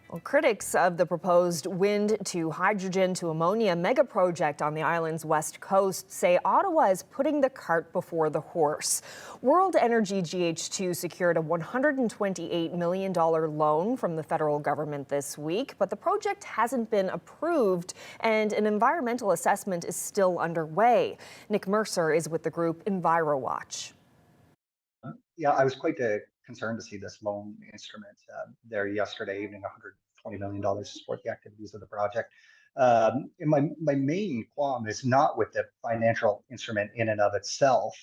Well, critics of the proposed wind to hydrogen to ammonia mega project on the island's west coast say Ottawa is putting the cart before the horse. World Energy GH2 secured a $128 million loan from the federal government this week, but the project hasn't been approved and an environmental assessment is still underway. Nick Mercer is with the group Envirowatch. Yeah, I was quite concerned to see this loan instrument there yesterday evening, $120 million to support the activities of the project. And my main qualm is not with the financial instrument in and of itself,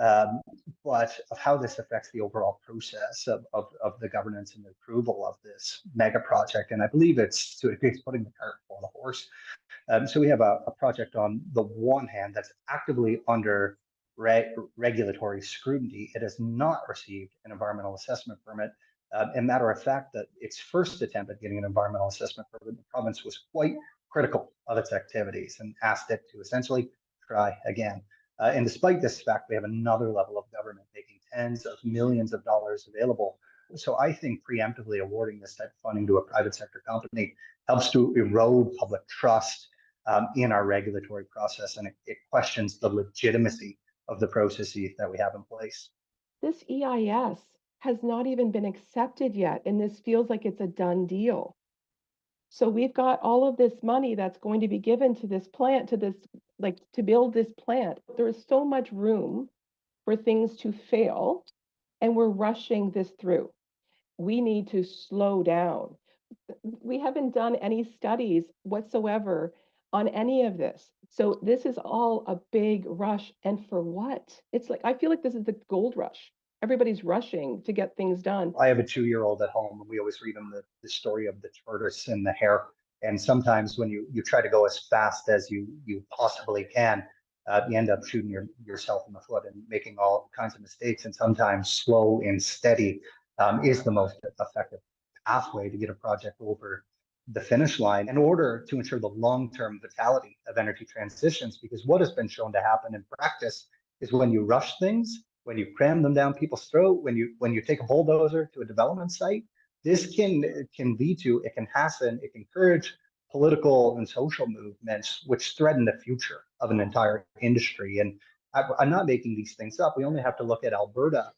um, but of how this affects the overall process of the governance and the approval of this mega project. And I believe it's putting the cart before the horse. So we have a project on the one hand that's actively under regulatory scrutiny. It has not received an environmental assessment permit. And matter of fact, that its first attempt at getting an environmental assessment permit, the province was quite critical of its activities and asked it to essentially try again. And despite this fact, we have another level of government making tens of millions of dollars available. So I think preemptively awarding this type of funding to a private sector company helps to erode public trust in our regulatory process, and it questions the legitimacy of the processes that we have in place. This EIS has not even been accepted yet, and this feels like it's a done deal. So we've got all of this money that's going to be given to this plant, to build this plant. There is so much room for things to fail, and we're rushing this through. We need to slow down. We haven't done any studies whatsoever on any of this. So this is all a big rush. And for what? It's like, I feel like this is the gold rush. Everybody's rushing to get things done. I have a 2-year-old at home, and we always read him the story of the tortoise and the hare. And sometimes when you try to go as fast as you possibly can, you end up shooting yourself in the foot and making all kinds of mistakes. And sometimes slow and steady is the most effective pathway to get a project over the finish line in order to ensure the long-term vitality of energy transitions. Because what has been shown to happen in practice is when you rush things, when you cram them down people's throat, when you take a bulldozer to a development site, this can lead to, it can hasten, it can encourage political and social movements which threaten the future of an entire industry. And I'm not making these things up. We only have to look at Alberta,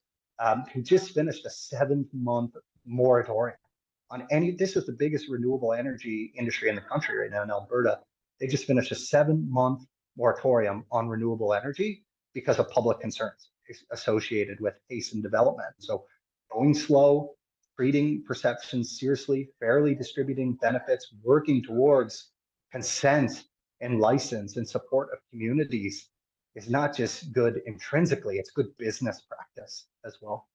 who just finished a 7-month moratorium on any. This is the biggest renewable energy industry in the country right now in Alberta. They just finished a 7-month moratorium on renewable energy because of public concerns associated with pace and development. So going slow, treating perceptions seriously, fairly distributing benefits, working towards consent and license and support of communities is not just good intrinsically, it's good business practice as well.